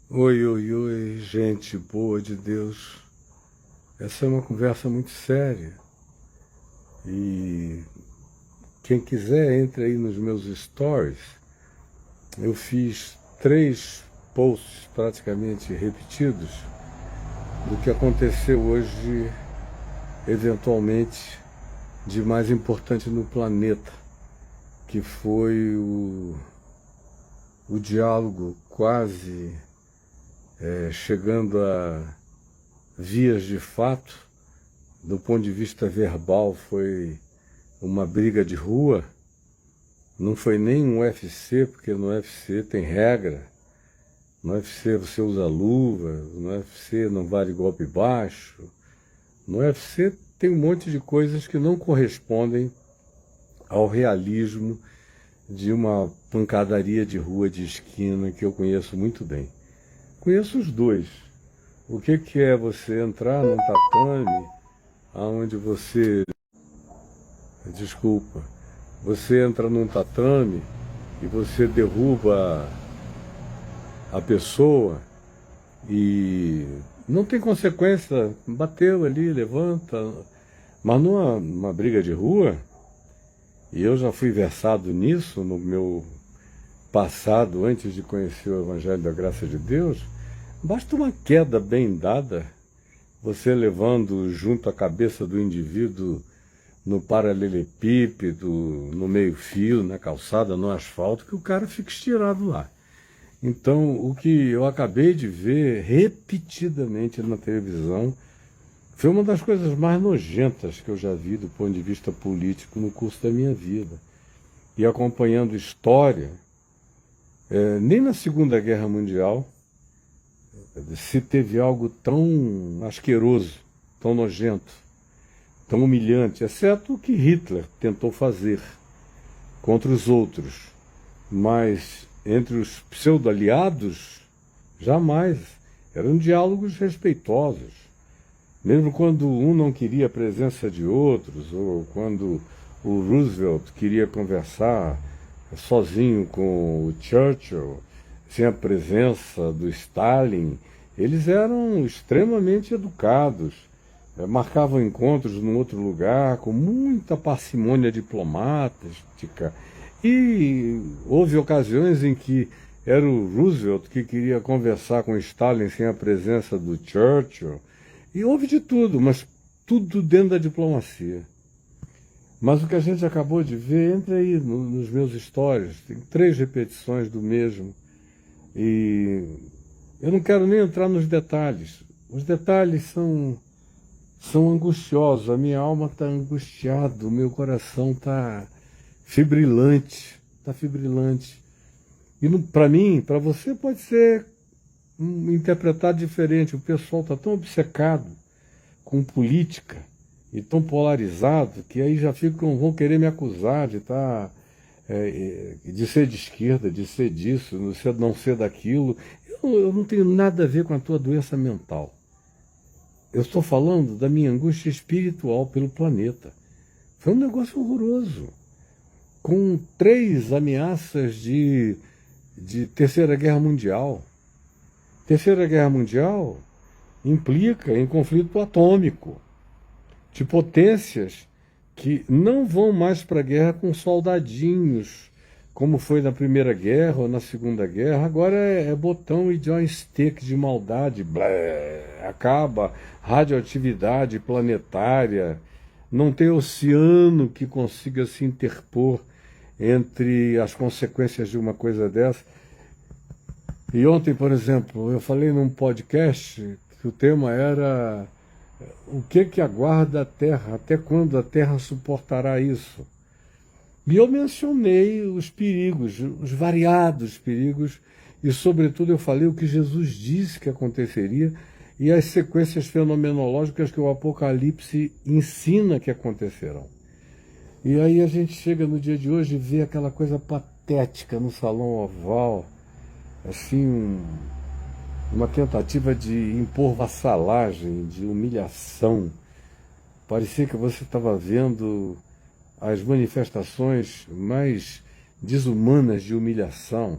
Oi, oi, oi, gente boa de Deus. Essa é uma conversa muito séria e quem quiser entre aí nos meus stories. Eu fiz 3 posts praticamente repetidos do que aconteceu hoje, eventualmente, de mais importante no planeta, que foi o diálogo quase chegando a vias de fato. Do ponto de vista verbal, foi uma briga de rua. Não foi nem um UFC, porque no UFC tem regra. No UFC você usa luva, no UFC não vale golpe baixo. No UFC tem um monte de coisas que não correspondem ao realismo de uma pancadaria de rua de esquina que eu conheço muito bem. Conheço os dois. O que é você entrar num tatame aonde você, desculpa, você entra num tatame e você derruba a pessoa e não tem consequência, bateu ali, levanta, mas numa briga de rua, e eu já fui versado nisso no meu passado, antes de conhecer o Evangelho da Graça de Deus, basta uma queda bem dada, você levando junto a cabeça do indivíduo no paralelepípedo, no meio-fio, na calçada, no asfalto, que o cara fica estirado lá. Então, o que eu acabei de ver repetidamente na televisão foi uma das coisas mais nojentas que eu já vi do ponto de vista político no curso da minha vida. E acompanhando história, nem na Segunda Guerra Mundial se teve algo tão asqueroso, tão nojento, tão humilhante, exceto o que Hitler tentou fazer contra os outros. Mas entre os pseudo-aliados, jamais. Eram diálogos respeitosos. Mesmo quando um não queria a presença de outros, ou quando o Roosevelt queria conversar sozinho com o Churchill, sem a presença do Stalin, eles eram extremamente educados, marcavam encontros num outro lugar com muita parcimônia diplomática. E houve ocasiões em que era o Roosevelt que queria conversar com Stalin sem a presença do Churchill. E houve de tudo, mas tudo dentro da diplomacia. Mas o que a gente acabou de ver, entra aí nos meus stories, tem 3 repetições do mesmo. E eu não quero nem entrar nos detalhes. Os detalhes são angustiosos, a minha alma está angustiada, o meu coração está fibrilante, está fibrilante. E para mim, para você pode ser interpretado diferente. O pessoal está tão obcecado com política e tão polarizado que aí já vão querer me acusar de estar de ser de esquerda, de ser disso, não ser daquilo. Eu não tenho nada a ver com a tua doença mental. Eu estou falando da minha angústia espiritual pelo planeta. Foi um negócio horroroso. Com 3 ameaças de Terceira Guerra Mundial. Terceira Guerra Mundial implica em conflito atômico, de potências que não vão mais para a guerra com soldadinhos, como foi na Primeira Guerra ou na Segunda Guerra. Agora é botão e joystick de maldade, acaba radioatividade planetária, não tem oceano que consiga se interpor entre as consequências de uma coisa dessa. E ontem, por exemplo, eu falei num podcast que o tema era o que aguarda a Terra, até quando a Terra suportará isso? E eu mencionei os perigos, os variados perigos, e sobretudo eu falei o que Jesus disse que aconteceria e as sequências fenomenológicas que o Apocalipse ensina que acontecerão. E aí a gente chega no dia de hoje e vê aquela coisa patética no Salão Oval, assim, uma tentativa de impor vassalagem, de humilhação. Parecia que você estava vendo as manifestações mais desumanas de humilhação,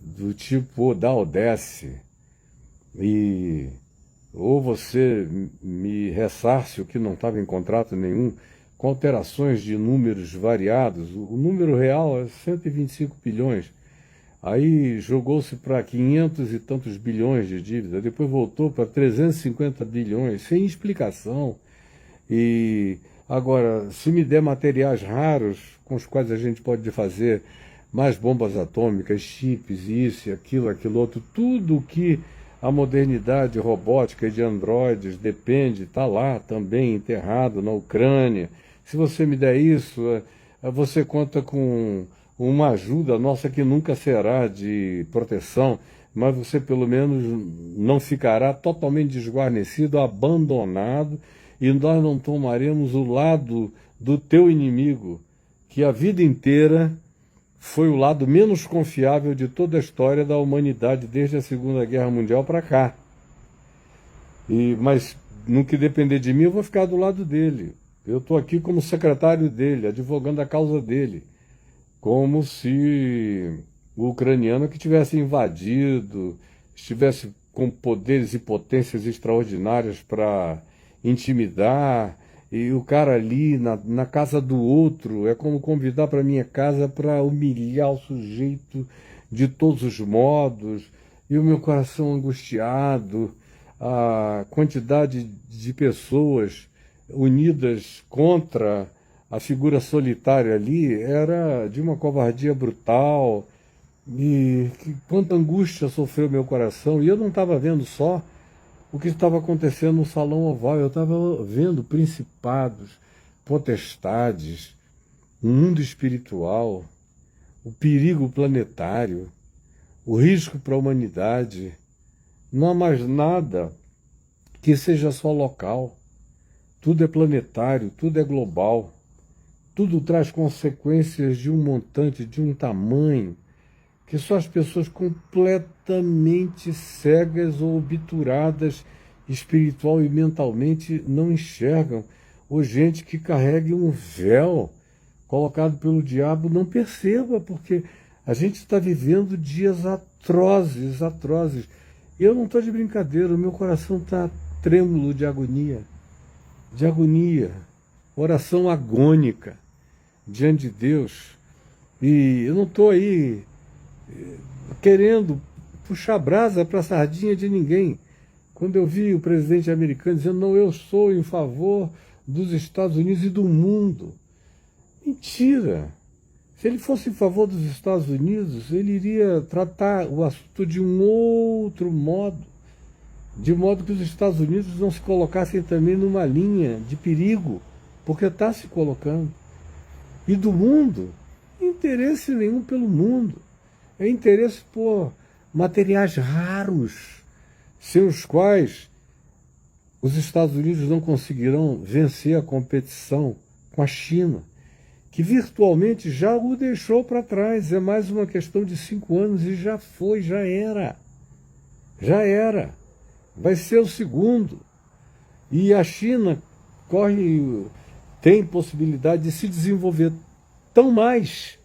do tipo da Odesse. e ou você me ressarce o que não estava em contrato nenhum, com alterações de números variados. O número real é 125 bilhões. Aí jogou-se para 500 e tantos bilhões de dívida, depois voltou para 350 bilhões, sem explicação. E agora, se me der materiais raros com os quais a gente pode fazer mais bombas atômicas, chips, isso, aquilo outro, tudo que a modernidade robótica e de androides depende, está lá também enterrado na Ucrânia. Se você me der isso, você conta com uma ajuda nossa que nunca será de proteção, mas você pelo menos não ficará totalmente desguarnecido, abandonado, e nós não tomaremos o lado do teu inimigo, que a vida inteira foi o lado menos confiável de toda a história da humanidade, desde a Segunda Guerra Mundial para cá. Mas no que depender de mim, eu vou ficar do lado dele. Eu estou aqui como secretário dele, advogando a causa dele, como se o ucraniano que tivesse invadido, estivesse com poderes e potências extraordinárias para intimidar, e o cara ali na casa do outro é como convidar para minha casa para humilhar o sujeito de todos os modos, e o meu coração angustiado, a quantidade de pessoas unidas contra a figura solitária ali era de uma covardia brutal, e quanta angústia sofreu meu coração. E eu não estava vendo só o que estava acontecendo no Salão Oval, eu estava vendo principados, potestades, o mundo espiritual, o perigo planetário, o risco para a humanidade. Não há mais nada que seja só local. Tudo é planetário, tudo é global. Tudo traz consequências de um montante, de um tamanho, que só as pessoas completamente cegas ou obturadas espiritual e mentalmente não enxergam, ou gente que carregue um véu colocado pelo diabo não perceba, porque a gente está vivendo dias atrozes, atrozes. Eu não estou de brincadeira, o meu coração está trêmulo de agonia, oração agônica diante de Deus. E eu não estou aí querendo puxar brasa para a sardinha de ninguém. Quando eu vi o presidente americano dizendo, não, eu sou em favor dos Estados Unidos e do mundo. Mentira! Se ele fosse em favor dos Estados Unidos, ele iria tratar o assunto de um outro modo, de modo que os Estados Unidos não se colocassem também numa linha de perigo, porque está se colocando. E do mundo, interesse nenhum pelo mundo. É interesse por materiais raros, sem os quais os Estados Unidos não conseguirão vencer a competição com a China, que virtualmente já o deixou para trás. É mais uma questão de 5 anos e já foi, já era. Já era. Vai ser o segundo. E a China tem possibilidade de se desenvolver tão mais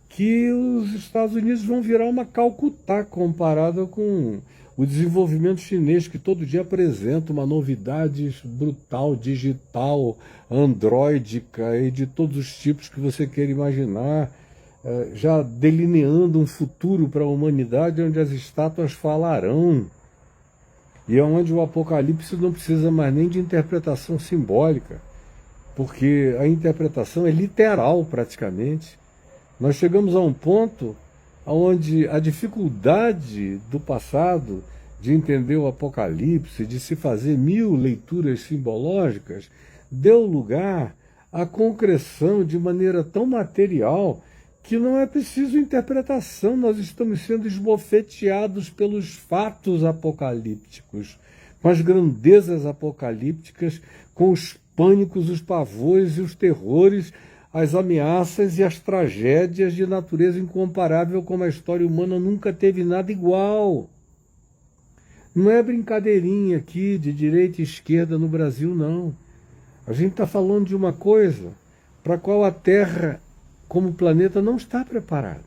que os Estados Unidos vão virar uma Calcutá comparada com o desenvolvimento chinês, que todo dia apresenta uma novidade brutal, digital, androidica e de todos os tipos que você queira imaginar, já delineando um futuro para a humanidade onde as estátuas falarão, e onde o Apocalipse não precisa mais nem de interpretação simbólica, porque a interpretação é literal praticamente. Nós chegamos a um ponto onde a dificuldade do passado de entender o Apocalipse, de se fazer 1000 leituras simbológicas, deu lugar à concreção de maneira tão material que não é preciso interpretação, nós estamos sendo esbofeteados pelos fatos apocalípticos, com as grandezas apocalípticas, com os pânicos, os pavores e os terrores, as ameaças e as tragédias de natureza incomparável, como a história humana nunca teve nada igual. Não é brincadeirinha aqui de direita e esquerda no Brasil, não. A gente está falando de uma coisa para a qual a Terra, como planeta, não está preparada.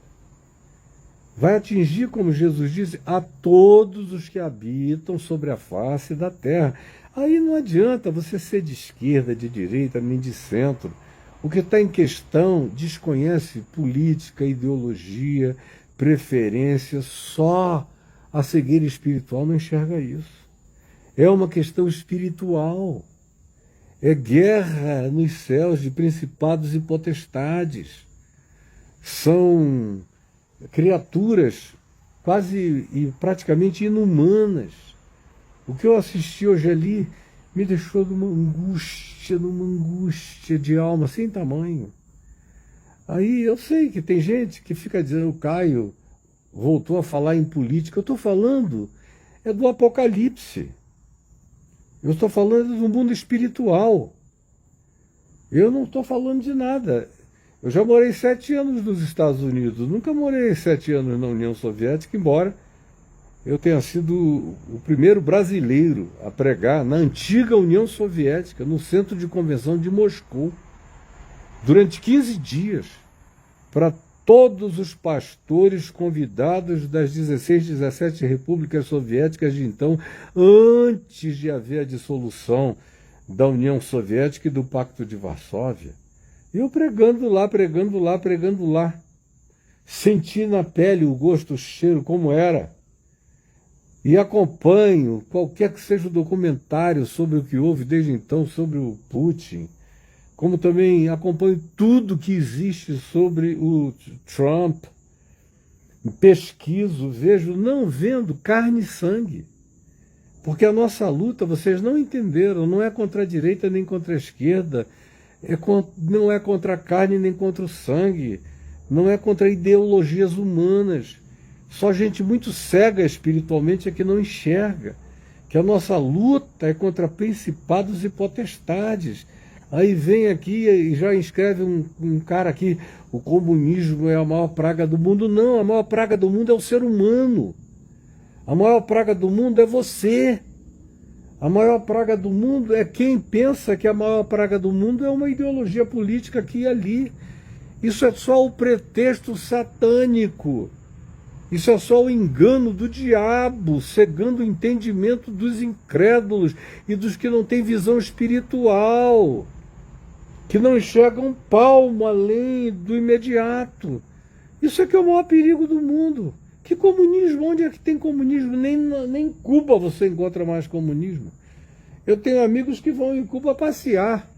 vai atingir, como Jesus disse, a todos os que habitam sobre a face da terra. Aí não adianta você ser de esquerda, de direita, nem de centro. O que está em questão desconhece política, ideologia, preferência, só a cegueira espiritual não enxerga isso. É uma questão espiritual. É guerra nos céus de principados e potestades. São criaturas quase e praticamente inumanas. O que eu assisti hoje ali me deixou numa angústia de alma sem tamanho. Aí eu sei que tem gente que fica dizendo, o Caio voltou a falar em política. Eu estou falando do Apocalipse. Eu estou falando do mundo espiritual. Eu não estou falando de nada. Eu já morei 7 anos nos Estados Unidos. Nunca morei 7 anos na União Soviética, embora eu tenha sido o primeiro brasileiro a pregar na antiga União Soviética, no Centro de Convenção de Moscou, durante 15 dias, para todos os pastores convidados das 16, 17 repúblicas soviéticas de então, antes de haver a dissolução da União Soviética e do Pacto de Varsóvia. Eu pregando lá. Senti na pele o gosto, o cheiro, como era. E acompanho qualquer que seja o documentário sobre o que houve desde então, sobre o Putin, como também acompanho tudo que existe sobre o Trump, pesquiso, vejo, não vendo carne e sangue. Porque a nossa luta, vocês não entenderam, não é contra a direita nem contra a esquerda, não é contra a carne nem contra o sangue, não é contra ideologias humanas. Só gente muito cega espiritualmente é que não enxerga que a nossa luta é contra principados e potestades. Aí vem aqui e já escreve um cara aqui, o comunismo é a maior praga do mundo. Não, a maior praga do mundo é o ser humano. A maior praga do mundo é você. A maior praga do mundo é quem pensa que a maior praga do mundo é uma ideologia política aqui e ali. Isso é só o pretexto satânico. Isso é só o engano do diabo, cegando o entendimento dos incrédulos e dos que não têm visão espiritual, que não enxergam palmo além do imediato. Isso é que é o maior perigo do mundo. Que comunismo? Onde é que tem comunismo? Nem em Cuba você encontra mais comunismo. Eu tenho amigos que vão em Cuba passear,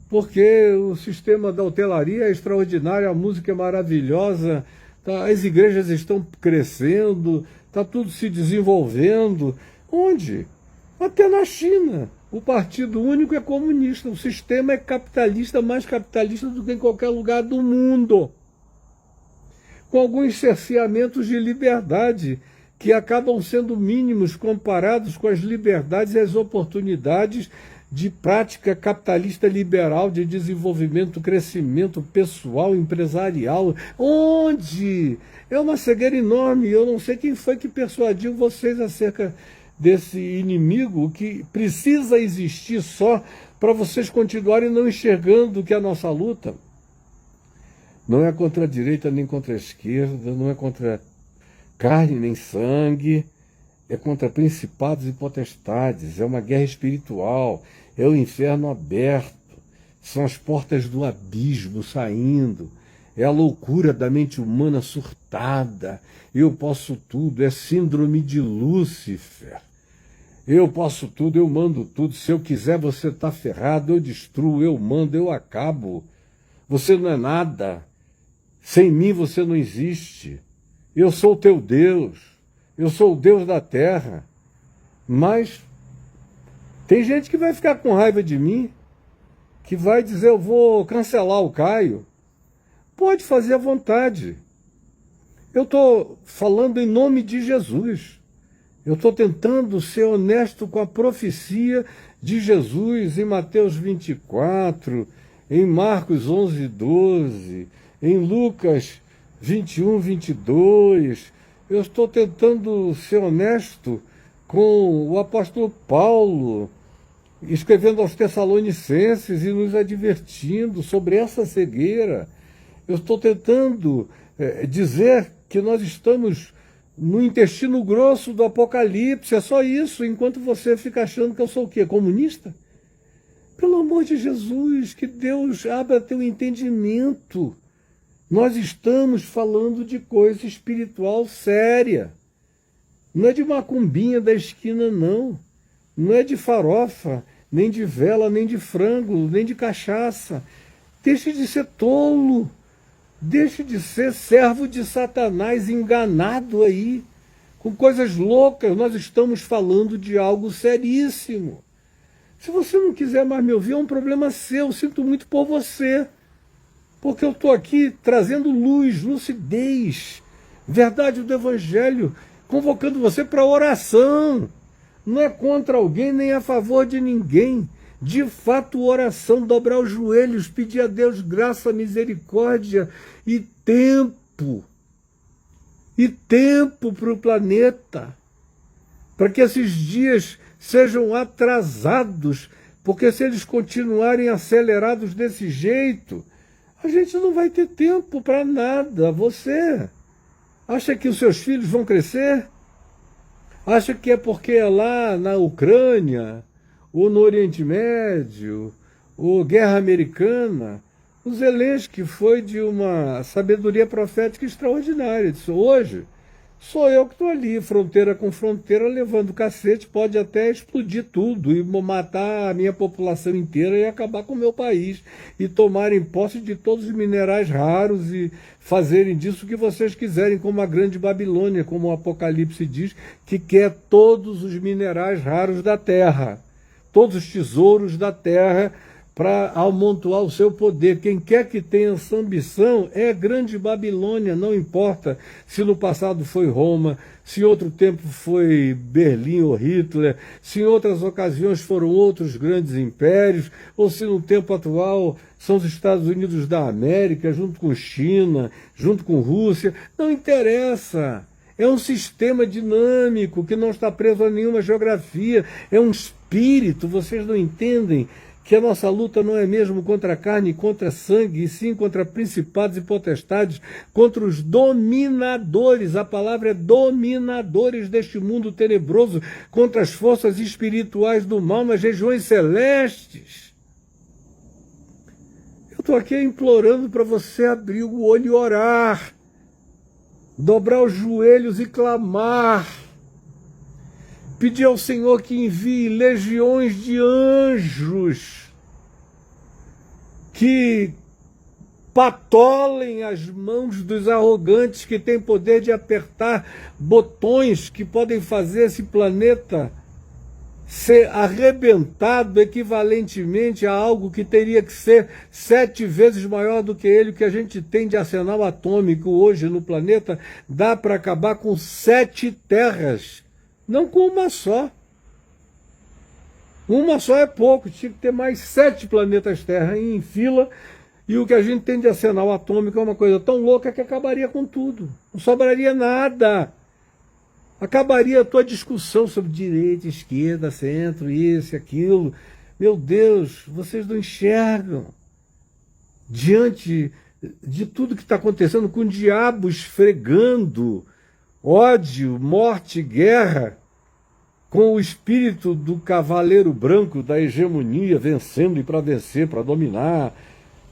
porque o sistema da hotelaria é extraordinário, a música é maravilhosa, tá, as igrejas estão crescendo, está tudo se desenvolvendo. Onde? Até na China. O partido único é comunista, o sistema é capitalista, mais capitalista do que em qualquer lugar do mundo, com alguns cerceamentos de liberdade que acabam sendo mínimos comparados com as liberdades e as oportunidades de prática capitalista liberal, de desenvolvimento, crescimento pessoal, empresarial. Onde? É uma cegueira enorme. Eu não sei quem foi que persuadiu vocês acerca desse inimigo que precisa existir só para vocês continuarem não enxergando que a nossa luta não é contra a direita nem contra a esquerda, não é contra carne nem sangue, é contra principados e potestades, é uma guerra espiritual, é o inferno aberto, são as portas do abismo saindo, é a loucura da mente humana surtada, eu posso tudo, é síndrome de Lúcifer. Eu posso tudo, eu mando tudo, se eu quiser você está ferrado, eu destruo, eu mando, eu acabo. Você não é nada, sem mim você não existe. Eu sou o teu Deus, eu sou o Deus da terra. Mas tem gente que vai ficar com raiva de mim, que vai dizer eu vou cancelar o Caio. Pode fazer à vontade. Eu estou falando em nome de Jesus. Eu estou tentando ser honesto com a profecia de Jesus em Mateus 24, em Marcos 11, 12, em Lucas 21, 22. Eu estou tentando ser honesto com o apóstolo Paulo, escrevendo aos Tessalonicenses e nos advertindo sobre essa cegueira. Eu estou tentando dizer que nós estamos no intestino grosso do Apocalipse, é só isso, enquanto você fica achando que eu sou o quê? Comunista? Pelo amor de Jesus, que Deus abra teu entendimento. Nós estamos falando de coisa espiritual séria. Não é de macumbinha da esquina, não. Não é de farofa, nem de vela, nem de frango, nem de cachaça. Deixe de ser tolo. Deixe de ser servo de Satanás enganado aí. Com coisas loucas, nós estamos falando de algo seríssimo. Se você não quiser mais me ouvir, é um problema seu. Eu sinto muito por você. Porque eu estou aqui trazendo luz, lucidez, verdade do Evangelho, convocando você para oração. Não é contra alguém, nem a favor de ninguém. De fato, oração, dobrar os joelhos, pedir a Deus graça, misericórdia e tempo. E tempo para o planeta. Para que esses dias sejam atrasados, porque se eles continuarem acelerados desse jeito, a gente não vai ter tempo para nada. Você acha que os seus filhos vão crescer? Acha que é porque é lá na Ucrânia, ou no Oriente Médio, ou guerra americana? O Zelensky foi de uma sabedoria profética extraordinária. Ele disse, hoje sou eu que estou ali, fronteira com fronteira, levando cacete, pode até explodir tudo e matar a minha população inteira e acabar com o meu país, e tomarem posse de todos os minerais raros e fazerem disso o que vocês quiserem, como a grande Babilônia, como o Apocalipse diz, que quer todos os minerais raros da terra, todos os tesouros da terra, para amontoar o seu poder. Quem quer que tenha essa ambição é a grande Babilônia, não importa se no passado foi Roma, se em outro tempo foi Berlim ou Hitler, se em outras ocasiões foram outros grandes impérios, ou se no tempo atual são os Estados Unidos da América, junto com China, junto com Rússia, não interessa. É um sistema dinâmico que não está preso a nenhuma geografia, é um espírito, vocês não entendem que a nossa luta não é mesmo contra a carne e contra sangue, e sim contra principados e potestades, contra os dominadores, a palavra é dominadores deste mundo tenebroso, contra as forças espirituais do mal nas regiões celestes. Eu estou aqui implorando para você abrir o olho e orar, dobrar os joelhos e clamar, pedir ao Senhor que envie legiões de anjos que patolem as mãos dos arrogantes que têm poder de apertar botões que podem fazer esse planeta ser arrebentado equivalentemente a algo que teria que ser 7 vezes maior do que ele. O que a gente tem de arsenal atômico hoje no planeta dá para acabar com 7 terras. Não com uma só. Uma só é pouco, tinha que ter mais 7 planetas Terra em fila, e o que a gente tem de arsenal atômico é uma coisa tão louca que acabaria com tudo. Não sobraria nada. Acabaria a tua discussão sobre direita, esquerda, centro, isso e aquilo. Meu Deus, vocês não enxergam. Diante de tudo que está acontecendo, com o diabo esfregando ódio, morte, guerra, com o espírito do cavaleiro branco da hegemonia vencendo e para vencer, para dominar,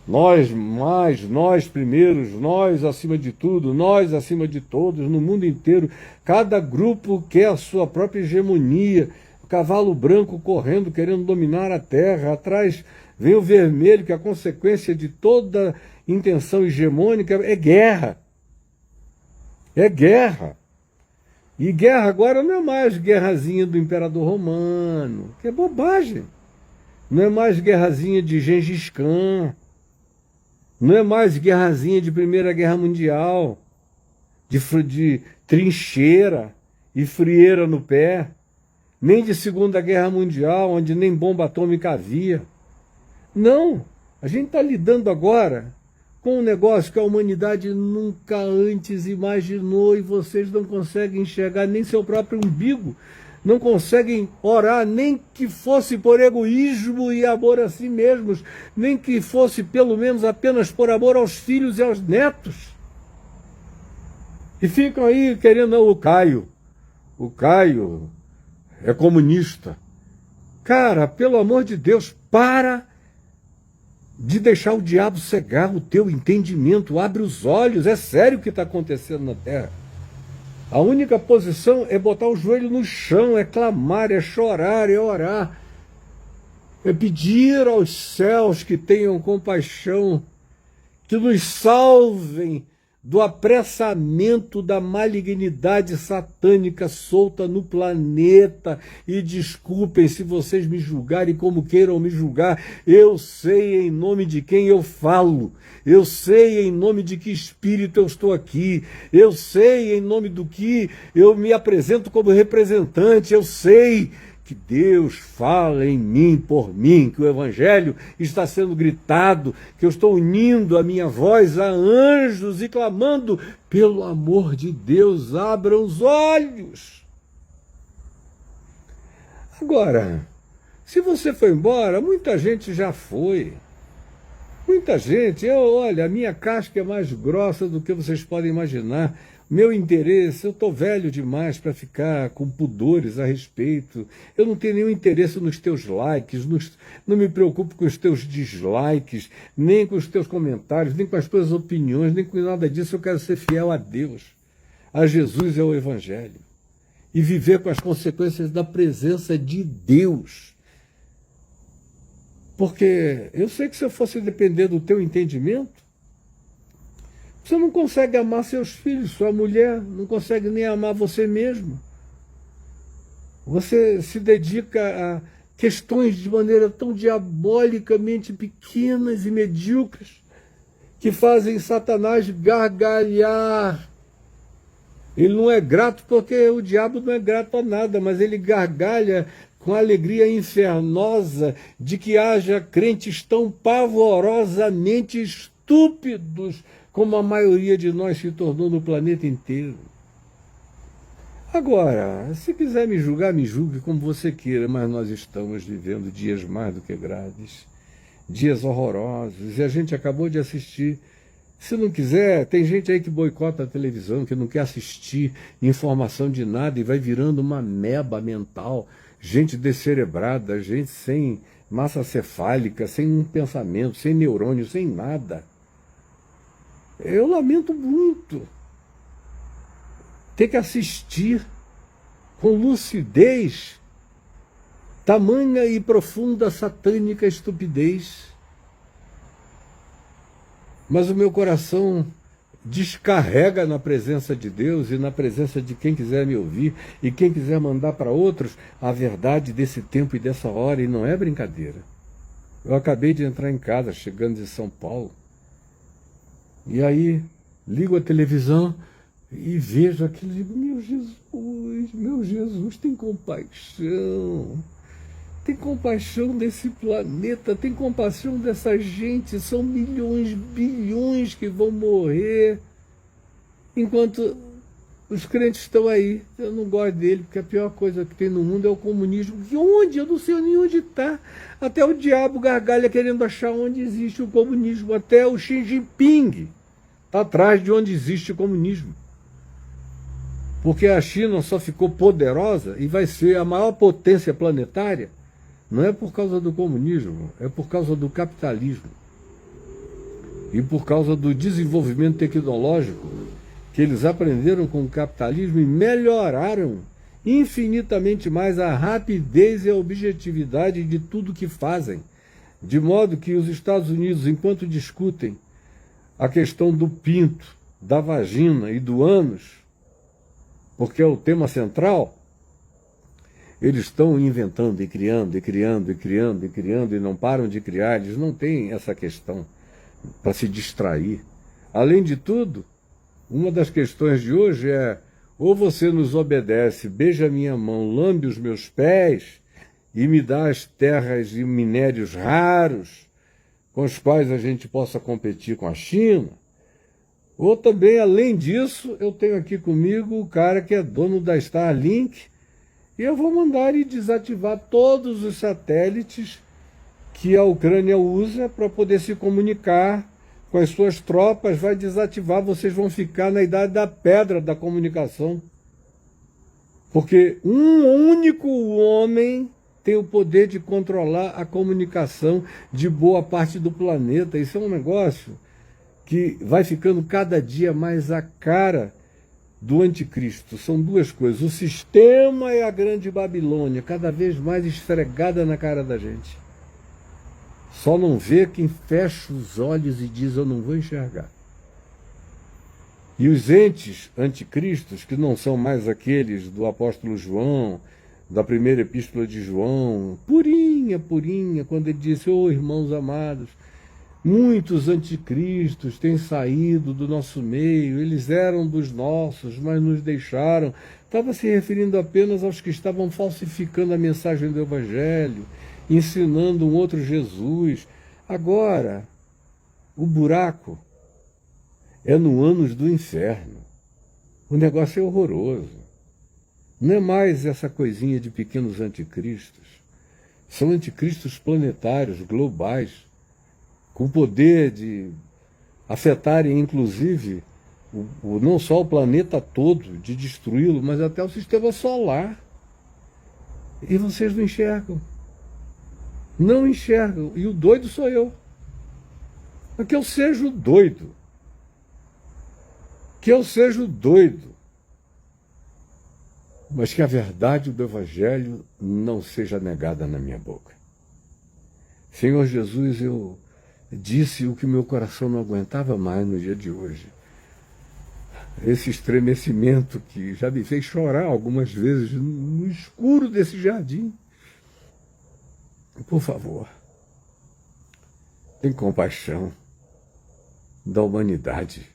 nós mais, nós primeiros, nós acima de tudo, nós acima de todos, no mundo inteiro, cada grupo quer a sua própria hegemonia, o cavalo branco correndo, querendo dominar a terra, atrás vem o vermelho, que a consequência de toda intenção hegemônica é guerra. É guerra. E guerra agora não é mais guerrazinha do Imperador Romano, que é bobagem. Não é mais guerrazinha de Gengis Khan. Não é mais guerrazinha de Primeira Guerra Mundial, de trincheira e frieira no pé. Nem de Segunda Guerra Mundial, onde nem bomba atômica havia. Não, a gente está lidando agora com um negócio que a humanidade nunca antes imaginou, e vocês não conseguem enxergar nem seu próprio umbigo, não conseguem orar, nem que fosse por egoísmo e amor a si mesmos, nem que fosse pelo menos apenas por amor aos filhos e aos netos. E ficam aí querendo, não, o Caio é comunista. Cara, pelo amor de Deus, para de deixar o diabo cegar o teu entendimento, abre os olhos, é sério o que está acontecendo na Terra. A única posição é botar o joelho no chão, é clamar, é chorar, é orar, é pedir aos céus que tenham compaixão, que nos salvem do apressamento da malignidade satânica solta no planeta. E desculpem se vocês me julgarem como queiram me julgar, eu sei em nome de quem eu falo, eu sei em nome de que espírito eu estou aqui, eu sei em nome do que eu me apresento como representante, eu sei que Deus fala em mim, por mim, que o Evangelho está sendo gritado, que eu estou unindo a minha voz a anjos e clamando, pelo amor de Deus, abram os olhos. Agora, se você foi embora, muita gente já foi. Muita gente, olha, a minha casca é mais grossa do que vocês podem imaginar. Meu interesse, eu estou velho demais para ficar com pudores a respeito. Eu não tenho nenhum interesse nos teus likes, não me preocupo com os teus dislikes, nem com os teus comentários, nem com as tuas opiniões, nem com nada disso. Eu quero ser fiel a Deus, a Jesus e ao Evangelho. E viver com as consequências da presença de Deus. Porque eu sei que se eu fosse depender do teu entendimento, você não consegue amar seus filhos, sua mulher, não consegue nem amar você mesmo. Você se dedica a questões de maneira tão diabolicamente pequenas e medíocres que fazem Satanás gargalhar. Ele não é grato porque o diabo não é grato a nada, mas ele gargalha com a alegria infernosa de que haja crentes tão pavorosamente estúpidos como a maioria de nós se tornou no planeta inteiro. Agora, se quiser me julgar, me julgue como você queira, mas nós estamos vivendo dias mais do que graves, dias horrorosos, e a gente acabou de assistir. Se não quiser, tem gente aí que boicota a televisão, que não quer assistir informação de nada e vai virando uma meba mental, gente descerebrada, gente sem massa cefálica, sem um pensamento, sem neurônio, sem nada. Eu lamento muito ter que assistir com lucidez tamanha e profunda satânica estupidez. Mas o meu coração descarrega na presença de Deus e na presença de quem quiser me ouvir e quem quiser mandar para outros a verdade desse tempo e dessa hora, e não é brincadeira. Eu acabei de entrar em casa, chegando de São Paulo, e aí ligo a televisão e vejo aquilo e digo, meu Jesus, tem compaixão. Tem compaixão desse planeta, tem compaixão dessa gente, são milhões, bilhões que vão morrer, enquanto os crentes estão aí. Eu não gosto dele, porque a pior coisa que tem no mundo é o comunismo. E onde? Eu não sei nem onde está. Até o diabo gargalha querendo achar onde existe o comunismo. Até o Xi Jinping está atrás de onde existe o comunismo. Porque a China só ficou poderosa e vai ser a maior potência planetária. Não é por causa do comunismo, é por causa do capitalismo. E por causa do desenvolvimento tecnológico, que eles aprenderam com o capitalismo e melhoraram infinitamente mais a rapidez e a objetividade de tudo que fazem. De modo que os Estados Unidos, enquanto discutem a questão do pinto, da vagina e do ânus, porque é o tema central, eles estão inventando e criando, e criando, e criando, e criando, e não param de criar. Eles não têm essa questão para se distrair. Além de tudo, uma das questões de hoje é: ou você nos obedece, beija minha mão, lambe os meus pés e me dá as terras e minérios raros com os quais a gente possa competir com a China. Ou também, além disso, eu tenho aqui comigo o cara que é dono da Starlink, e eu vou mandar ele desativar todos os satélites que a Ucrânia usa para poder se comunicar com as suas tropas, vai desativar, vocês vão ficar na idade da pedra da comunicação. Porque um único homem tem o poder de controlar a comunicação de boa parte do planeta. Isso é um negócio que vai ficando cada dia mais a cara do anticristo. São duas coisas. O sistema é a grande Babilônia, cada vez mais esfregada na cara da gente. Só não vê quem fecha os olhos e diz, eu não vou enxergar. E os entes anticristos, que não são mais aqueles do apóstolo João, da primeira epístola de João, purinha, quando ele disse, irmãos amados, muitos anticristos têm saído do nosso meio, eles eram dos nossos, mas nos deixaram. Estava se referindo apenas aos que estavam falsificando a mensagem do Evangelho, ensinando um outro Jesus. Agora, o buraco é no ânus do inferno. O negócio é horroroso. Não é mais essa coisinha de pequenos anticristos. São anticristos planetários, globais, com o poder de afetarem, inclusive, não só o planeta todo, de destruí-lo, mas até o sistema solar. E vocês não enxergam. Não enxergam. E o doido sou eu. Que eu seja o doido. Que eu seja o doido. Mas que a verdade do Evangelho não seja negada na minha boca. Senhor Jesus, eu disse o que meu coração não aguentava mais no dia de hoje. Esse estremecimento que já me fez chorar algumas vezes no escuro desse jardim. Por favor, tem compaixão da humanidade.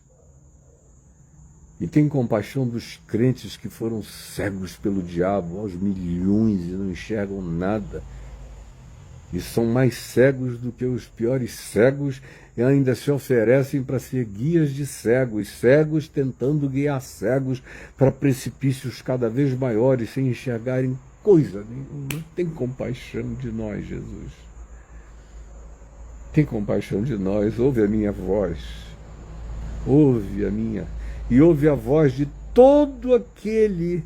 E tem compaixão dos crentes que foram cegos pelo diabo aos milhões e não enxergam nada. E são mais cegos do que os piores cegos e ainda se oferecem para ser guias de cegos, cegos tentando guiar cegos para precipícios cada vez maiores sem enxergarem coisa nenhuma. Tem compaixão de nós, Jesus. Tem compaixão de nós. Ouve a minha voz. Ouve a minha. E ouve a voz de todo aquele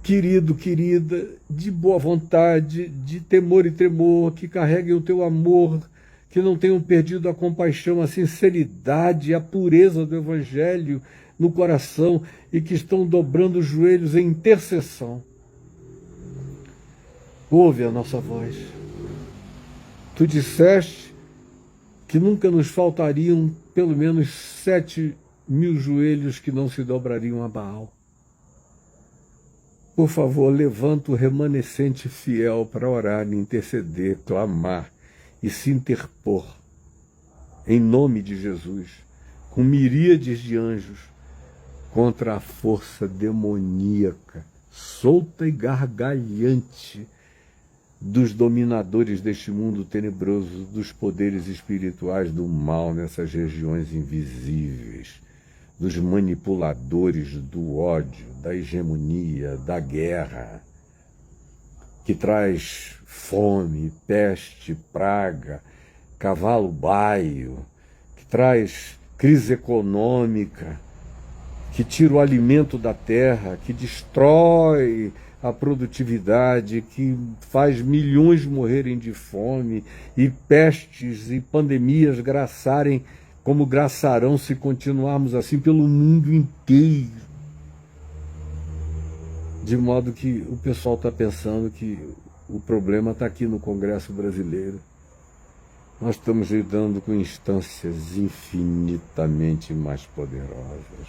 querido, querida, de boa vontade, de temor e tremor, que carreguem o teu amor, que não tenham perdido a compaixão, a sinceridade, a pureza do Evangelho no coração e que estão dobrando os joelhos em intercessão. Ouve a nossa voz. Tu disseste que nunca nos faltariam pelo menos 7.000 joelhos que não se dobrariam a Baal. Por favor, levanta o remanescente fiel para orar, interceder, clamar e se interpor, em nome de Jesus, com miríades de anjos, contra a força demoníaca, solta e gargalhante, dos dominadores deste mundo tenebroso, dos poderes espirituais do mal nessas regiões invisíveis, dos manipuladores do ódio, da hegemonia, da guerra, que traz fome, peste, praga, cavalo baio, que traz crise econômica, que tira o alimento da terra, que destrói a produtividade, que faz milhões morrerem de fome e pestes e pandemias graçarem como graçarão se continuarmos assim pelo mundo inteiro. De modo que o pessoal está pensando que o problema está aqui no Congresso brasileiro. Nós estamos lidando com instâncias infinitamente mais poderosas.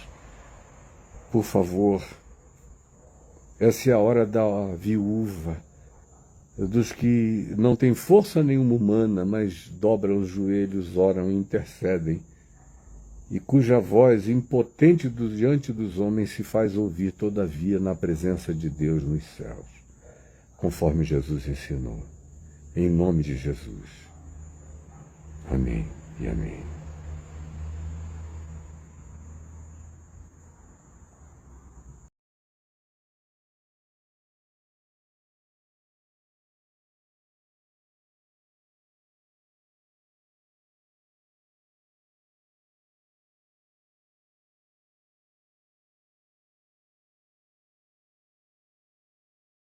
Por favor, essa é a hora da viúva, dos que não têm força nenhuma humana, mas dobram os joelhos, oram e intercedem, e cuja voz impotente diante dos homens se faz ouvir, todavia, na presença de Deus nos céus, conforme Jesus ensinou. Em nome de Jesus. Amém e amém.